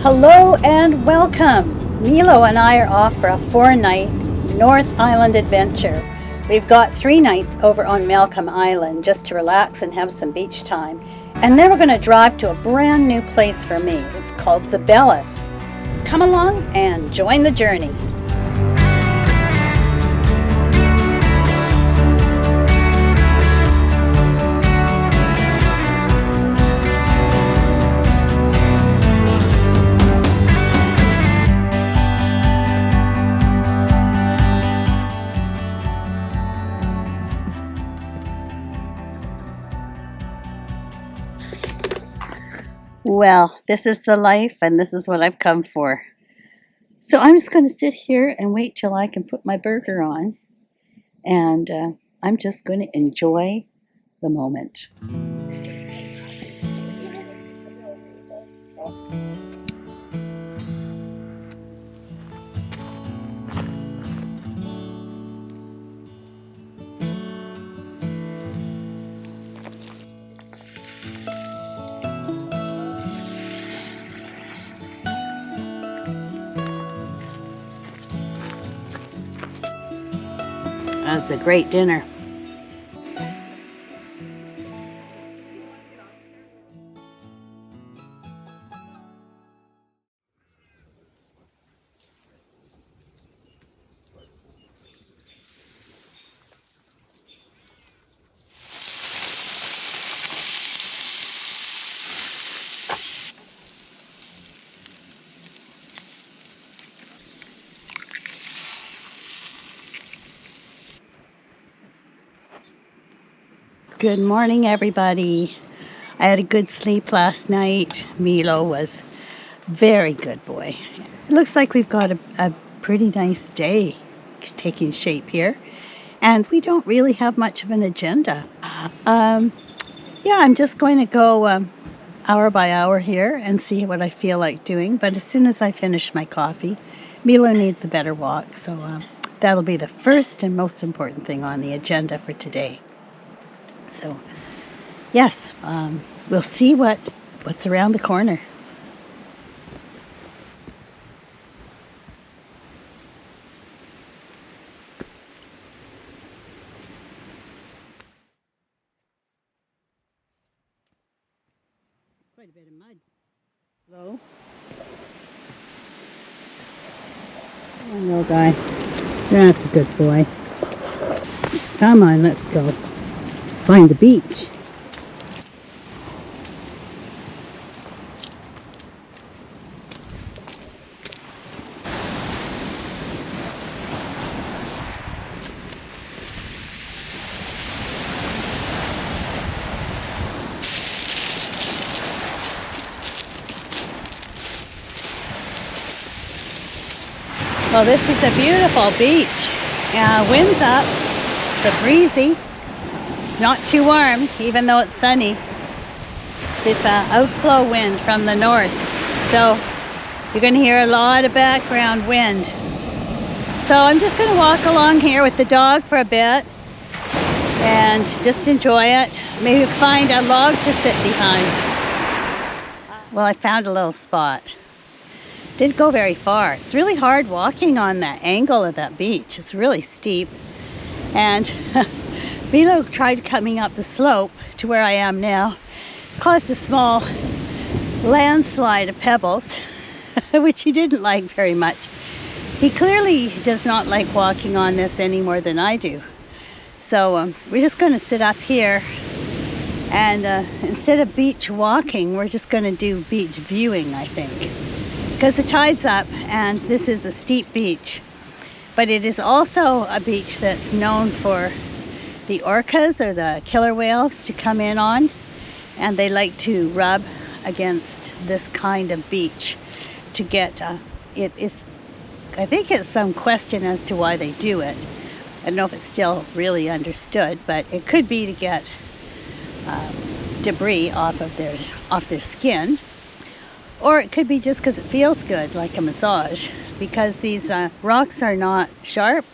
Hello and welcome! Milo and I are off for a 4-night North Island adventure. We've got 3 nights over on Malcolm Island just to relax and have some beach time. And then we're going to drive to a brand new place for me. It's called Zeballos. Come along and join the journey. Well, this is the life and this is what I've come for. So I'm just going to sit here and wait till I can put my burger on. And I'm just going to enjoy the moment. That's a great dinner. Good morning, everybody. I had a good sleep last night. Milo was very good boy. It looks like we've got a pretty nice day taking shape here. And we don't really have much of an agenda. Yeah, I'm just going to go hour by hour here and see what I feel like doing. But as soon as I finish my coffee, Milo needs a better walk. So that'll be the first and most important thing on the agenda for today. So, yes, we'll see what's around the corner. Quite a bit of mud. Hello? Hello, guy. That's a good boy. Come on, let's go. Find the beach. Well, this is a beautiful beach. Wind's up. It's breezy. Not too warm, even though it's sunny. It's an outflow wind from the north, so you're going to hear a lot of background wind. So I'm just going to walk along here with the dog for a bit and just enjoy it. Maybe find a log to sit behind. Well, I found a little spot. Didn't go very far. It's really hard walking on that angle of that beach. It's really steep. And Milo tried coming up the slope to where I am now. Caused a small landslide of pebbles, which he didn't like very much. He clearly does not like walking on this any more than I do. So we're just going to sit up here and instead of beach walking, we're just going to do beach viewing, I think. Because the tide's up and this is a steep beach. But it is also a beach that's known for the orcas or the killer whales to come in on, and they like to rub against this kind of beach to get I think it's some question as to why they do it. I don't know if it's still really understood, but it could be to get debris off their skin, or it could be just because it feels good, like a massage, because these rocks are not sharp.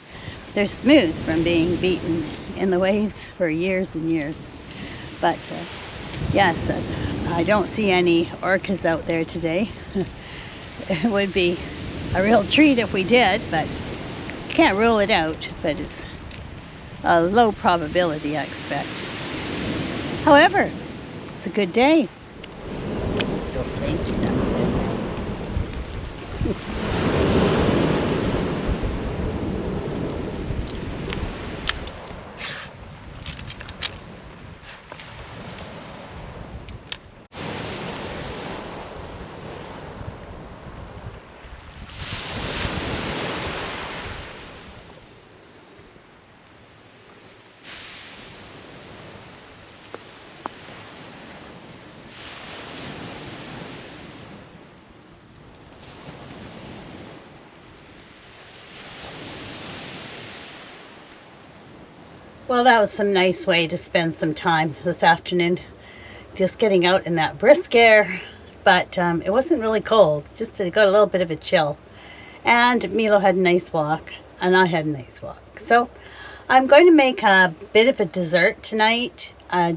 They're smooth from being beaten in the waves for years and years. But yes, I don't see any orcas out there today. it would be a real treat if we did, but can't rule it out, but it's a low probability, I expect. However, it's a good day. Well, that was some nice way to spend some time this afternoon. Just getting out in that brisk air, but it wasn't really cold. Just it got a little bit of a chill. And Milo had a nice walk, and I had a nice walk. So I'm going to make a bit of a dessert tonight,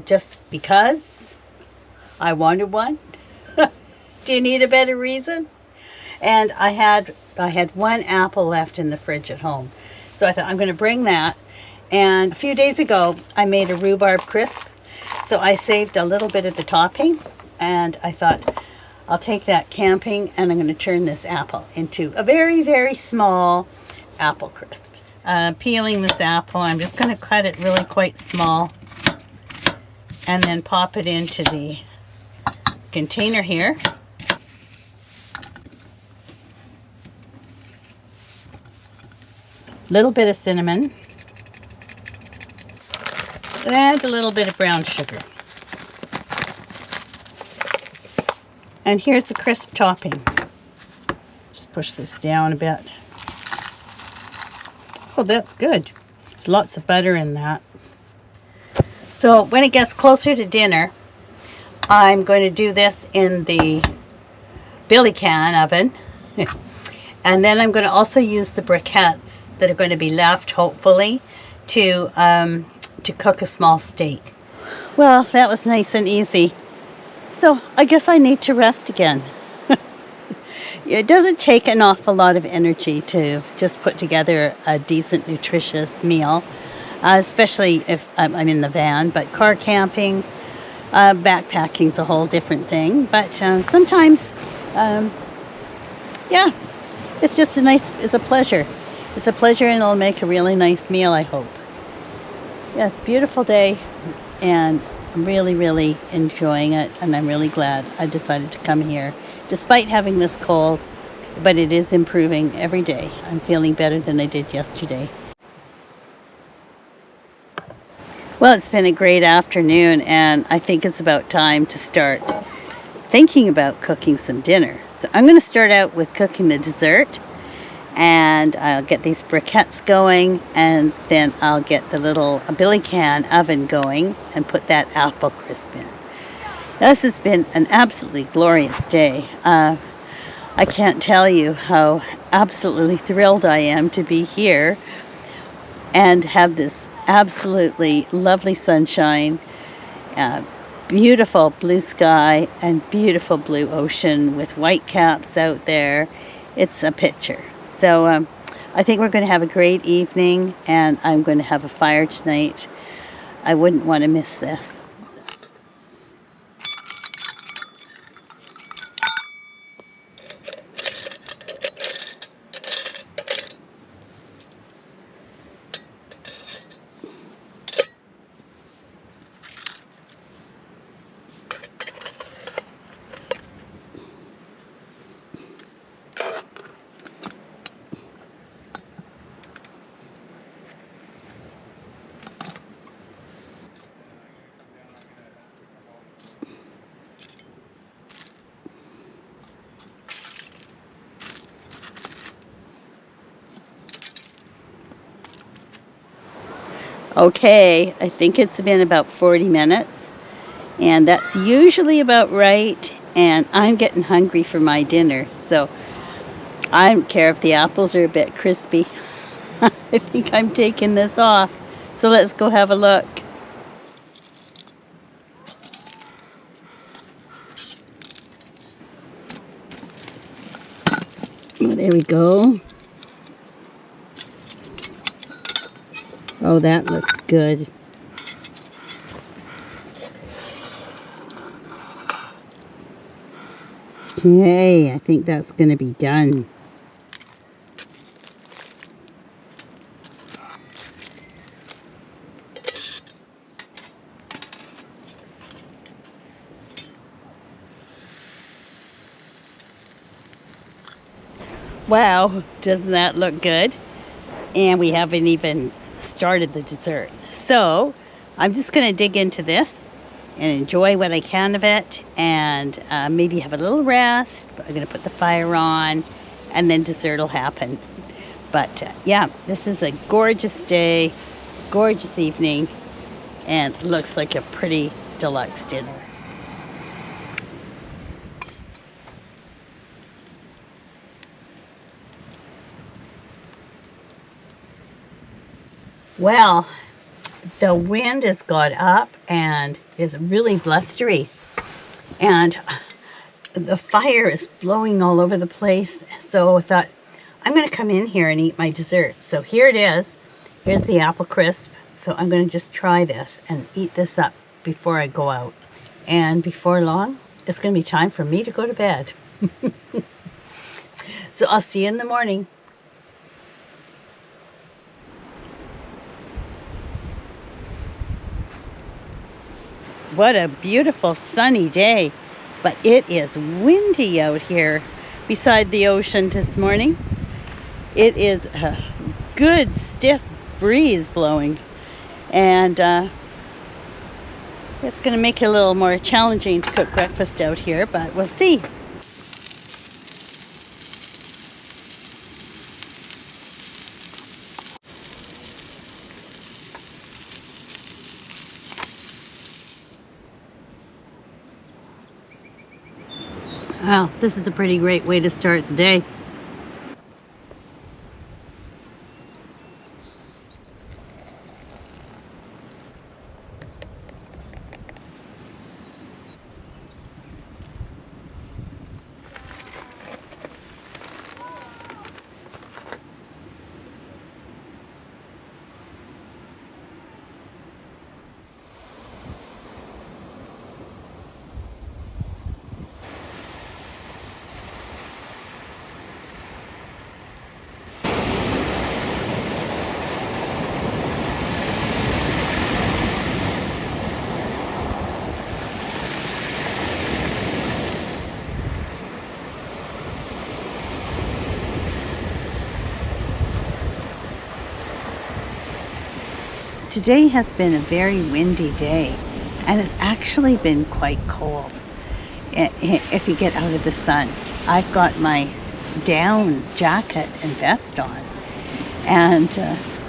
just because I wanted one. Do you need a better reason? And I had one apple left in the fridge at home. So I thought I'm going to bring that. And a few days ago, I made a rhubarb crisp. So I saved a little bit of the topping. And I thought, I'll take that camping and I'm going to turn this apple into a very, very small apple crisp. Peeling this apple, I'm just going to cut it really quite small. And then pop it into the container here. Little bit of cinnamon. And a little bit of brown sugar. And here's the crisp topping. Just push this down a bit. Oh, that's good. There's lots of butter in that. So when it gets closer to dinner, I'm going to do this in the billy can oven. And then I'm going to also use the briquettes that are going to be left, hopefully, to cook a small steak. Well, that was nice and easy. So I guess I need to rest again. It doesn't take an awful lot of energy to just put together a decent, nutritious meal, especially if I'm in the van. But car camping, backpacking's a whole different thing. But sometimes, yeah, it's just it's a pleasure. It's a pleasure, and it'll make a really nice meal, I hope. Yeah, it's a beautiful day, and I'm really, really enjoying it, and I'm really glad I decided to come here, despite having this cold, but it is improving every day. I'm feeling better than I did yesterday. Well, it's been a great afternoon, and I think it's about time to start thinking about cooking some dinner. So I'm going to start out with cooking the dessert. And I'll get these briquettes going, and then I'll get the little billy can oven going and put that apple crisp in. This has been an absolutely glorious day. I can't tell you how absolutely thrilled I am to be here and have this absolutely lovely sunshine, beautiful blue sky, and beautiful blue ocean with white caps out there. It's a picture. So I think we're going to have a great evening, and I'm going to have a fire tonight. I wouldn't want to miss this. Okay, I think it's been about 40 minutes, and that's usually about right, and I'm getting hungry for my dinner, so I don't care if the apples are a bit crispy. I think I'm taking this off, so let's go have a look. Oh, there we go. Oh, that looks good. Okay, I think that's going to be done. Wow, doesn't that look good? And we haven't even started the dessert. So I'm just going to dig into this and enjoy what I can of it, and maybe have a little rest. I'm going to put the fire on, and then dessert will happen. But yeah, this is a gorgeous day, gorgeous evening, and looks like a pretty deluxe dinner. Well, the wind has got up and is really blustery, and the fire is blowing all over the place. So I thought, I'm going to come in here and eat my dessert. So here it is. Here's the apple crisp. So I'm going to just try this and eat this up before I go out. And before long, it's going to be time for me to go to bed. So I'll see you in the morning. What a beautiful sunny day, but it is windy out here beside the ocean this morning. It is a good stiff breeze blowing, and it's going to make it a little more challenging to cook breakfast out here, but we'll see. Well, this is a pretty great way to start the day. Today has been a very windy day, and it's actually been quite cold if you get out of the sun. I've got my down jacket and vest on, and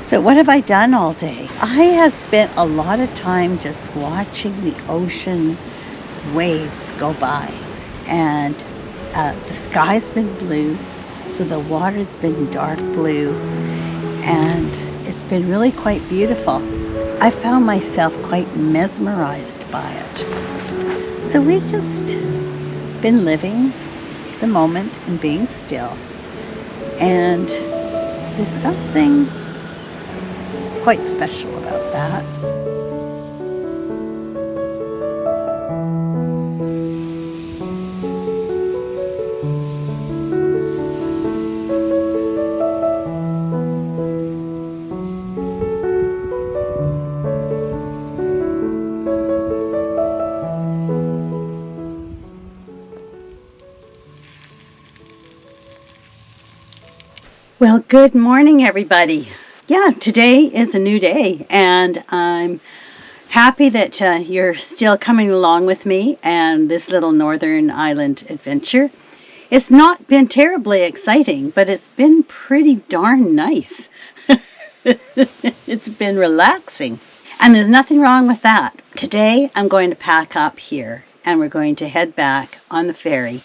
so what have I done all day? I have spent a lot of time just watching the ocean waves go by, and the sky's been blue, so the water's been dark blue, and it's been really quite beautiful. I found myself quite mesmerized by it. So we've just been living the moment and being still. And there's something quite special about that. Well, good morning, everybody. Yeah, today is a new day, and I'm happy that you're still coming along with me and this little Northern Island adventure. It's not been terribly exciting, but it's been pretty darn nice. It's been relaxing, and there's nothing wrong with that. Today, I'm going to pack up here, and we're going to head back on the ferry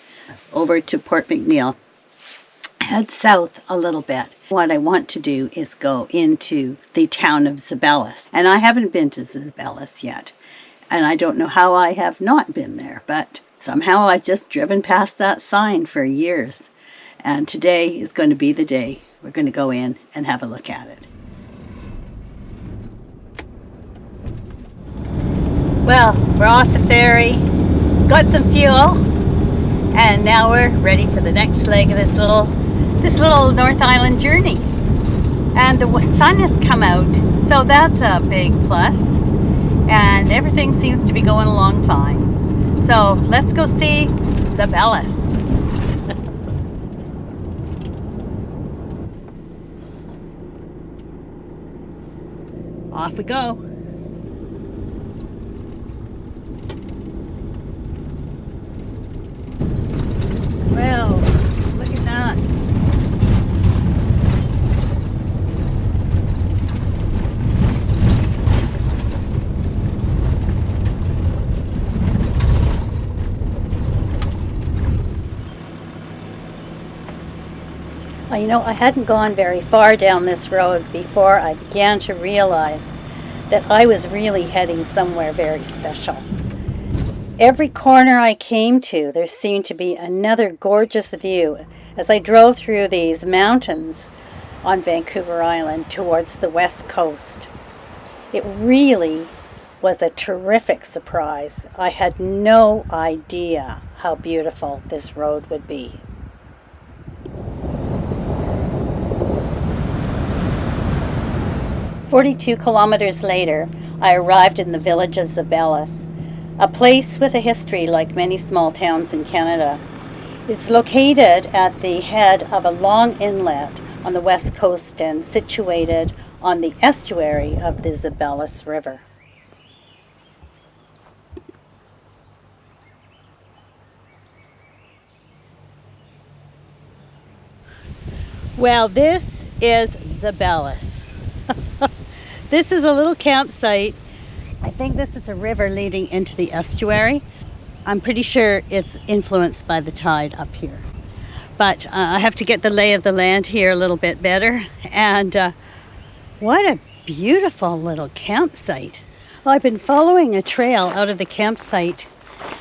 over to Port McNeill. Head south a little bit. What I want to do is go into the town of Zeballos. And I haven't been to Zeballos yet. And I don't know how I have not been there. But somehow I've just driven past that sign for years. And today is going to be the day. We're going to go in and have a look at it. Well, we're off the ferry, got some fuel, and now we're ready for the next leg of this little North Island journey. And the sun has come out, so that's a big plus. And everything seems to be going along fine. So let's go see Zeballos. Off we go. Well, look at that. Well, you know, I hadn't gone very far down this road before I began to realize that I was really heading somewhere very special. Every corner I came to, there seemed to be another gorgeous view as I drove through these mountains on Vancouver Island towards the west coast. It really was a terrific surprise. I had no idea how beautiful this road would be. "42 kilometers later, I arrived in the village of Zeballos, a place with a history like many small towns in Canada. It's located at the head of a long inlet on the west coast and situated on the estuary of the Zeballos River. Well, this is Zeballos. This is a little campsite. I think this is a river leading into the estuary. I'm pretty sure it's influenced by the tide up here. But I have to get the lay of the land here a little bit better. And what a beautiful little campsite. Well, I've been following a trail out of the campsite.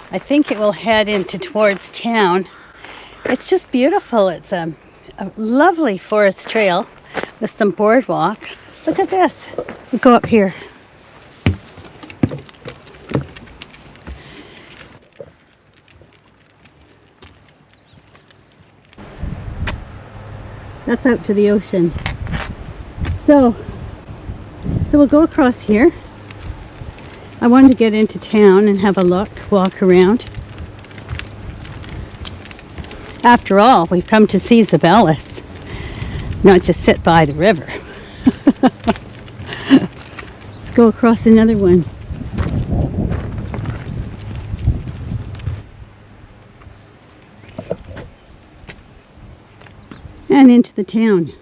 I think it will head into towards town. It's just beautiful. It's a lovely forest trail with some boardwalk. Look at this. We'll go up here. That's out to the ocean. So we'll go across here. I wanted to get into town and have a look, walk around. After all, we've come to see Zeballos, not just sit by the river. Let's go across another one. And into the town.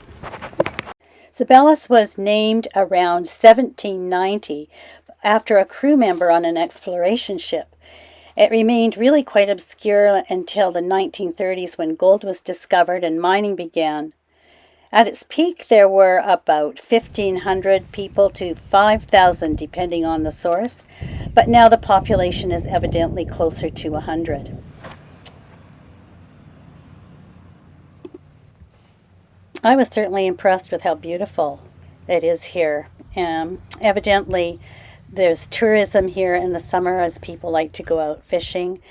Zeballos was named around 1790 after a crew member on an exploration ship. It remained really quite obscure until the 1930s when gold was discovered and mining began. At its peak, there were about 1,500 people to 5,000, depending on the source, but now the population is evidently closer to 100. I was certainly impressed with how beautiful it is here. Evidently, there's tourism here in the summer as people like to go out fishing,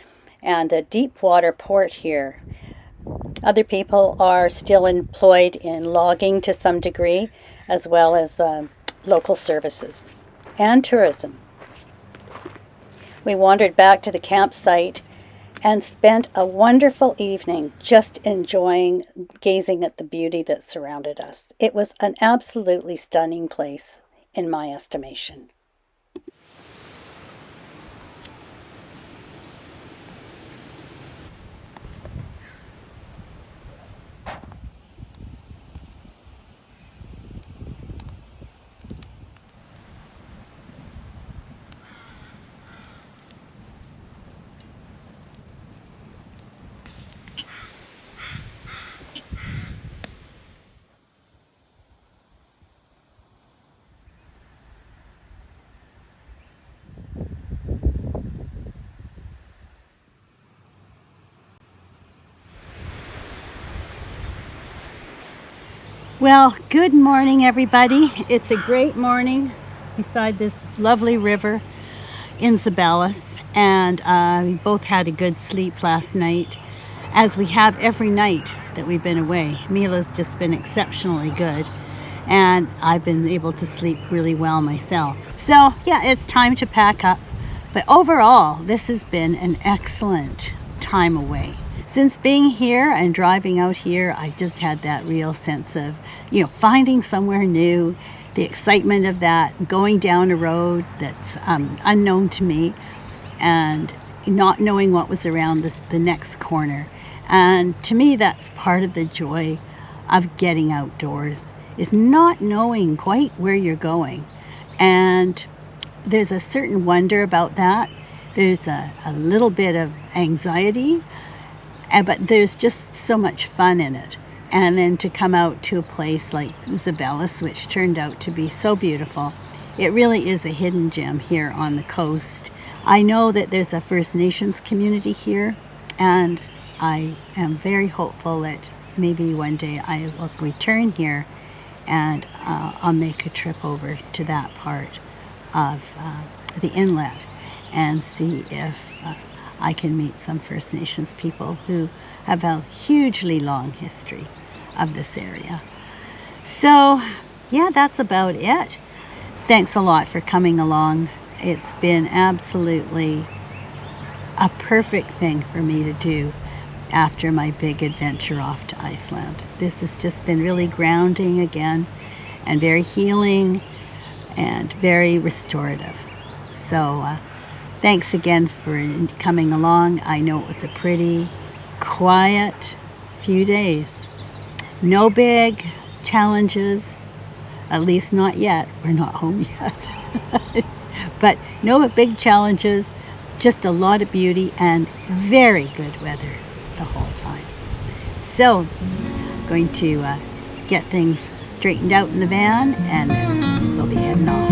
and a deep water port here. Other people are still employed in logging to some degree, as well as local services and tourism. We wandered back to the campsite and spent a wonderful evening just enjoying gazing at the beauty that surrounded us. It was an absolutely stunning place, in my estimation. Well, good morning, everybody. It's a great morning beside this lovely river in Zeballos, and we both had a good sleep last night, as we have every night that we've been away. Milo's just been exceptionally good, and I've been able to sleep really well myself. So, yeah, it's time to pack up. But overall, this has been an excellent time away. Since being here and driving out here, I just had that real sense of, finding somewhere new, the excitement of that, going down a road that's unknown to me, and not knowing what was around the next corner. And to me, that's part of the joy of getting outdoors, is not knowing quite where you're going. And there's a certain wonder about that. There's a little bit of anxiety, but there's just so much fun in it. And then to come out to a place like Zeballos, which turned out to be so beautiful. It really is a hidden gem here on the coast. I know that there's a First Nations community here, and I am very hopeful that maybe one day I will return here, and I'll make a trip over to that part of the inlet and see if I can meet some First Nations people who have a hugely long history of this area. So, yeah, that's about it. Thanks a lot for coming along. It's been absolutely a perfect thing for me to do after my big adventure off to Iceland. This has just been really grounding again, and very healing and very restorative. So, thanks again for coming along. I know it was a pretty quiet few days. No big challenges, at least not yet. We're not home yet. But no big challenges, just a lot of beauty and very good weather the whole time. So, I'm going to get things straightened out in the van, and then we'll be heading off.